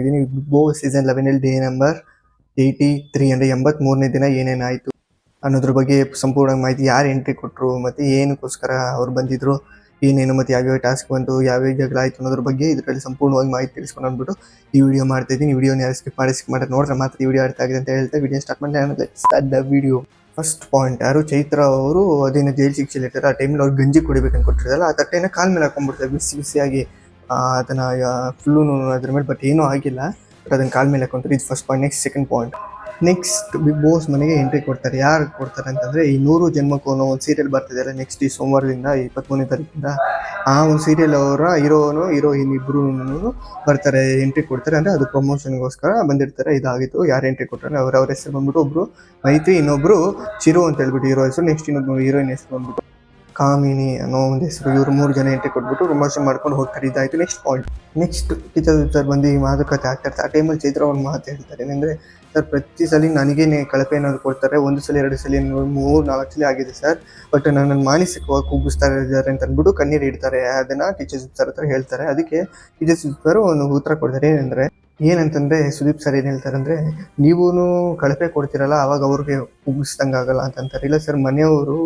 ಇದ್ದೀನಿ. Big boss season 11 day number 83 ಅಂದರೆ 83ನೇ ದಿನ ಏನೇನಾಯಿತು ಅನ್ನೋದ್ರ ಬಗ್ಗೆ ಸಂಪೂರ್ಣ ಮಾಹಿತಿ, ಯಾರು ಎಂಟ್ರಿ ಕೊಟ್ಟರು ಮತ್ತು ಏನಕ್ಕೋಸ್ಕರ ಅವ್ರು ಬಂದಿದ್ರು, ಏನೇನು ಮತ್ತು ಯಾವ್ಯಾವ ಟಾಸ್ಕ್ ಬಂತು, ಯಾವ್ಯಾವ ಜಗಳ ಆಯಿತು ಅನ್ನೋದ್ರ ಬಗ್ಗೆ ಇದರಲ್ಲಿ ಸಂಪೂರ್ಣವಾಗಿ ಮಾಹಿತಿ ತಿಳಿಸ್ಕೊಂಡು ಅಂದ್ಬಿಟ್ಟು ಈ ವಿಡಿಯೋ ಮಾಡ್ತಾ ಇದ್ದೀನಿ. ಈ ವಿಡಿಯೋನ ಯಾರು ಸ್ಕಿಪ್ ಮಾಡಿ ನೋಡ್ರೆ ಮಾತ್ರ ಈ ವಿಡಿಯೋ ಅರ್ಥ ಆಗಿದೆ ಅಂತ ಹೇಳ್ತಾ ವಿಡಿಯೋ ಸ್ಟಾರ್ಟ್ ಮಾಡಿ start the video. First point, ಯಾರು ಚೈತ್ರ ಅವರು ಅದೇನು ಜೈಲು ಶಿಕ್ಷೆಲಿ ಇರ್ತಾರೆ, ಆ ಟೈಮಲ್ಲಿ ಅವ್ರು ಗಂಜಿ ಕುಡಿಬೇಕಂತ ಕೊಟ್ಟಿರಲ್ಲ, ಆ ತಟ್ಟೆನ ಕಾಲ್ ಮೇಲೆ ಹಾಕೊಂಡ್ಬಿಡ್ತಾರೆ ಬಿಸಿಯಾಗಿ. ಅದನ್ನು ಫುಲ್ಲು ಅದ್ರ ಮೇಲೆ ಬಟ್ ಏನೂ ಆಗಿಲ್ಲ, ಬಟ್ ಅದನ್ನು ಕಾಲ್ ಮೇಲೆ ಹಾಕೊಂತಾರೆ. ಇದು first point. Next second point, next big boss ಮನೆಗೆ ಎಂಟ್ರಿ ಕೊಡ್ತಾರೆ. ಯಾರು ಕೊಡ್ತಾರೆ ಅಂತಂದರೆ ಈ 100 ಜನ್ಮಕ್ಕೂ ಅನ್ನೋ ಒಂದು ಸೀರಿಯಲ್ ಬರ್ತಿದೆಯಲ್ಲ, ನೆಕ್ಸ್ಟ್ ಈ ಸೋಮವಾರದಿಂದ 23ನೇ ತಾರೀಕಿಂದ ಆ ಒಂದು ಸೀರಿಯಲ್ ಅವರ ಹೀರೋಯಿನ್ ಇಬ್ಬರು ಬರ್ತಾರೆ, ಎಂಟ್ರಿ ಕೊಡ್ತಾರೆ. ಅಂದರೆ ಅದು ಪ್ರಮೋಷನ್ಗೋಸ್ಕರ ಬಂದಿರ್ತಾರೆ. ಇದಾಗಿತ್ತು. ಯಾರು ಎಂಟ್ರಿ ಕೊಡ್ತಾರೆ ಅವ್ರ ಹೆಸರು ಬಂದ್ಬಿಟ್ಟು ಒಬ್ಬರು ಮೈತ್ರಿ, ಇನ್ನೊಬ್ಬರು ಚಿರು ಅಂತ ಹೇಳ್ಬಿಟ್ಟು ಹೀರೋ ಹೆಸರು, ನೆಕ್ಸ್ಟ್ ಇನ್ನೊಬ್ಬರು ಹೀರೋಯಿನ್ ಹೆಸರು ಬಂದ್ಬಿಟ್ಟು ಕಾಮಿನಿ ಅನ್ನೋ ಒಂದು ಹೆಸರು. ಇವರು 3 ಜನ ಎಂಟ್ರಿ ಕೊಟ್ಬಿಟ್ಟು ಪ್ರಮೋಷನ್ ಮಾಡ್ಕೊಂಡು ಹೋಗ್ತಾರೆ. ಇದಾಯಿತು. Next point, next teacher sir ಬಂದು ಈ ಮಾತುಕತೆ ಆಗ್ತಾರೆ. ಆ ಟೈಮಲ್ಲಿ ಚೈತ್ರ ಅವ್ರು ಮಾತು ಹೇಳ್ತಾರೆ, ಏನಂದರೆ ಸರ್ ಪ್ರತಿ ಸಲ ನನಗೇನೆ ಕಳಪೆ ಏನಾದ್ರು ಕೊಡ್ತಾರೆ, 1 ಸಲ 2 ಸಲ 3-4 ಸಲ ಆಗಿದೆ ಸರ್, ಬಟ್ ನನ್ನನ್ನು ಮಾನಸಿಕವಾಗಿ ಕುಗ್ಗಿಸ್ತಾ ಇದ್ದಾರೆ ಅಂತ ಅಂದ್ಬಿಟ್ಟು ಕಣ್ಣೀರು ಇಡ್ತಾರೆ. ಅದನ್ನು ಟೀಚರ್ ಸರ್ ಹತ್ರ ಹೇಳ್ತಾರೆ. ಅದಕ್ಕೆ ಟೀಚರ್ ಸರ್ ಒಂದು ಉತ್ತರ ಕೊಡ್ತಾರೆ. ಏನಂತಂದರೆ ಸುದೀಪ್ ಸರ್ ಏನು ಹೇಳ್ತಾರೆ ಅಂದರೆ, ನೀವೂ ಕಳಪೆ ಕೊಡ್ತೀರಲ್ಲ ಆವಾಗ ಅವ್ರಿಗೆ ಕುಗ್ಗಿಸ್ದಂಗೆ ಆಗಲ್ಲ ಅಂತಂತಾರೆ. ಇಲ್ಲ ಸರ್, ಮನೆಯವರು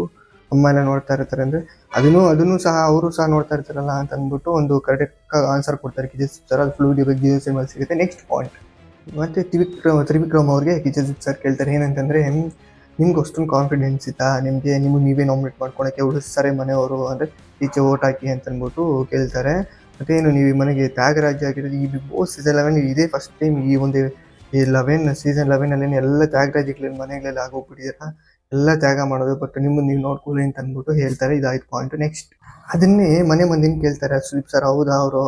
ಅಮ್ಮ ಎಲ್ಲ ನೋಡ್ತಾ ಇರ್ತಾರೆ ಅಂದರೆ ಅದನ್ನು ಸಹ ಅವರು ಸಹ ನೋಡ್ತಾ ಇರ್ತಾರಲ್ಲ ಅಂತ ಅಂದ್ಬಿಟ್ಟು ಒಂದು ಕರೆಕ್ಟ್ ಆನ್ಸರ್ ಕೊಡ್ತಾರೆ ಕಿಜನ್ ಸರ್. ಅದು ಫುಲ್ ವಿಡಿಯೋ ಬಗ್ಗೆ ಜಿಯೋ ಸಿಗುತ್ತೆ. ನೆಕ್ಸ್ಟ್ ಪಾಯಿಂಟ್, ಮತ್ತು ತ್ರಿವಿಕ್ರಮ್ ಅವ್ರಿಗೆ ಕಿಜನ್ ಸರ್ ಕೇಳ್ತಾರೆ, ಏನಂತಂದರೆ ನಿಮ್ಗೆ ಅಷ್ಟೊಂದು ಕಾನ್ಫಿಡೆನ್ಸ್ ಇತ್ತಾ ನಿಮಗೆ, ನೀವೇ ನಾಮಿನೇಟ್ ಮಾಡ್ಕೊಳಕ್ಕೆ ಉಳಿಸ್ತಾರೆ ಮನೆಯವರು, ಅಂದರೆ ಈಚೆ ಓಟ್ ಹಾಕಿ ಅಂತ ಅಂದ್ಬಿಟ್ಟು ಕೇಳ್ತಾರೆ. ಮತ್ತೇನು ನೀವು ಈ ಮನೆಗೆ ತ್ಯಾಗರಾಜ ಆಗಿರೋದು ಈ ಬಿಗ್ ಬಾಸ್ ಸೀಸನ್ 11 ಇದೇ ಫಸ್ಟ್ ಟೈಮ್ ಈ ಒಂದು ಸೀಸನ್ 11 ಎಲ್ಲ ತ್ಯಾಗರಾಜಿಗಳ ಮನೆಗಳೆಲ್ಲ ಆಗೋಗ್ಬಿಟ್ಟಿದ್ದೀರಾ, ಎಲ್ಲ ತ್ಯಾಗ ಮಾಡೋದು, ಬಟ್ ನಿಮ್ಮನ್ನು ನೀವು ನೋಡ್ಕೊಳ್ಳಿ ಅಂತ ಅಂದ್ಬಿಟ್ಟು ಹೇಳ್ತಾರೆ. ಇದಾಯ್ತು ಪಾಯಿಂಟ್. ನೆಕ್ಸ್ಟ್ ಅದನ್ನೇ ಮನೆ ಮಂದಿನ ಕೇಳ್ತಾರೆ ಸುದೀಪ್ ಸರ್, ಹೌದಾ ಅವರು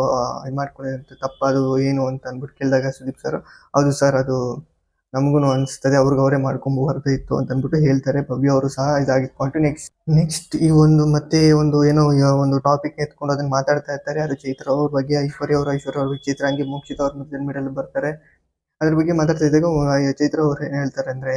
ಇದು ಮಾಡ್ಕೊಳ್ಳಿ ಅಂತ ತಪ್ಪದು ಏನು ಅಂತ ಅಂದ್ಬಿಟ್ಟು ಕೇಳಿದಾಗ ಸುದೀಪ್ ಸರ್, ಹೌದು ಸರ್ ಅದು ನಮಗೂ ಅನಿಸ್ತದೆ, ಅವ್ರಿಗೆ ಅವರೇ ಮಾಡ್ಕೊಂಬಾರ್ದು ಇತ್ತು ಅಂತ ಅಂದ್ಬಿಟ್ಟು ಹೇಳ್ತಾರೆ. ಭವ್ಯ ಅವರು ಸಹ ಇದಾಗಿತ್ತು ಪಾಯಿಂಟ್. ನೆಕ್ಸ್ಟ್ ಈ ಒಂದು ಮತ್ತೆ ಒಂದು ಟಾಪಿಕ್ ಎತ್ಕೊಂಡು ಅದನ್ನು ಮಾತಾಡ್ತಾ ಇರ್ತಾರೆ. ಅದು ಚೈತ್ರ ಅವ್ರ ಬಗ್ಗೆ, ಐಶ್ವರ್ಯ ಅವ್ರ ಚೈತ್ರ ಹಂಗೆ ಮೋಕ್ಷಿತ ಅವ್ರ ಮಿಡಲ್ ಬರ್ತಾರೆ. ಅದ್ರ ಬಗ್ಗೆ ಮಾತಾಡ್ತಾ ಇದ್ದಾಗ ಚೈತ್ರ ಅವ್ರು ಏನು ಹೇಳ್ತಾರೆ ಅಂದರೆ,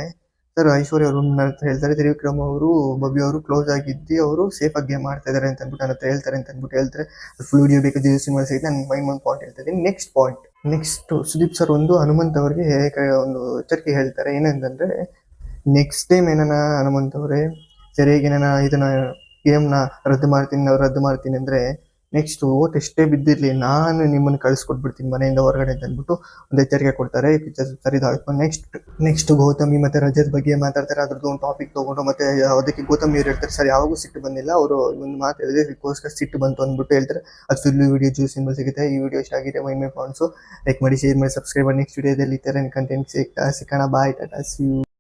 ಸರ್ ಐಶ್ವರ್ಯ ಅವರು ಹೇಳ್ತಾರೆ ತ್ರಿವಿಕ್ರಮ್ ಅವರು ಭವ್ಯ ಅವರು ಕ್ಲೋಸ್ ಆಗಿದ್ದು ಅವರು ಸೇಫ್ ಆಗಿ ಗೇಮ್ ಮಾಡ್ತಾ ಇದ್ದಾರೆ ಅಂತ ಅಂದ್ಬಿಟ್ಟು ನನ್ನ ಹತ್ರ ಹೇಳ್ತಾರೆ ಅಂತ ಅಂದ್ಬಿಟ್ಟು ಹೇಳ್ತಾರೆ. ಫುಲ್ ವಿಡಿಯೋ ಬೇಕು ಜಿಯೋ ಸಿನಿಮಾ ಸಿಗುತ್ತೆ. ನಾನು ಒಂದು ಪಾಯಿಂಟ್ ಹೇಳ್ತಾ ಇದ್ದೀನಿ. Next point, next Sudeep sir ಒಂದು ಹನುಮಂತ್ ಅವರಿಗೆ ಒಂದು ಎಚ್ಚರಿಕೆ ಹೇಳ್ತಾರೆ. ಏನಂತಂದರೆ ನೆಕ್ಸ್ಟ್ ಟೈಮ್ ಏನಾನ ಹನುಮಂತ್ ಅವರೇ ಸರಿಯಾಗಿ ಏನಾನ ಇದನ್ನ ಗೇಮ್ನ ರದ್ದು ಮಾಡ್ತೀನಿ ಅಂದರೆ ನೆಕ್ಸ್ಟ್ ಓಟ್ ಎಷ್ಟೇ ಬಿದ್ದಿರಲಿ ನಾನು ನಿಮ್ಮನ್ನು ಕಳಿಸ್ಕೊಟ್ಬಿಡ್ತೀನಿ ಮನೆಯಿಂದ ಹೊರಗಡೆ ಅಂತ ಅಂದ್ಬಿಟ್ಟು ಒಂದು ಎಚ್ಚರಿಕೆ ಕೊಡ್ತಾರೆ. ಸರಿದಾಯ್ತು. ನೆಕ್ಸ್ಟ್ ಗೌತಮಿ ಮತ್ತು ರಜತ್ ಬಗ್ಗೆ ಮಾತಾಡ್ತಾರೆ. ಅದ್ರದ್ದು ಒಂದು ಟಾಪಿಕ್ ತೊಗೊಂಡು ಮತ್ತೆ ಅದಕ್ಕೆ ಗೌತಮಿ ಅವ್ರು ಹೇಳ್ತಾರೆ, ಸರ್ ಯಾವಾಗೂ ಸಿಟ್ಟು ಬಂದಿಲ್ಲ, ಅವರು ಒಂದು ಮಾತು ಹೇಳಿದ್ರೆ ಇದಕ್ಕೋಸ್ಕರ ಸಿಟ್ಟು ಬಂತು ಅಂದ್ಬಿಟ್ಟು ಹೇಳ್ತಾರೆ. ಅದು ಫುಲ್ ವಿಡಿಯೋ ಜಿಯೋ ಸಿನಿಮಾ ಸಿಗುತ್ತೆ. ಈ ವಿಡಿಯೋ ಇಷ್ಟ ಆಗಿದೆ ಮೈ ಪಾಯಿಂಟ್ಸು ಲೈಕ್ ಮಾಡಿ, ಶೇರ್ ಮಾಡಿ, ಸಬ್ಸ್ಕ್ರೈಬ್ ಮಾಡಿ. ನೆಕ್ಸ್ಟ್ ವಿಡಿಯೋದಲ್ಲಿ ಈ ಥರ ಕಂಟೆಂಟ್ ಸಿಗೋಣ. ಬಾಯ್, ಟಾಟಾ, ಸಿ ಯು.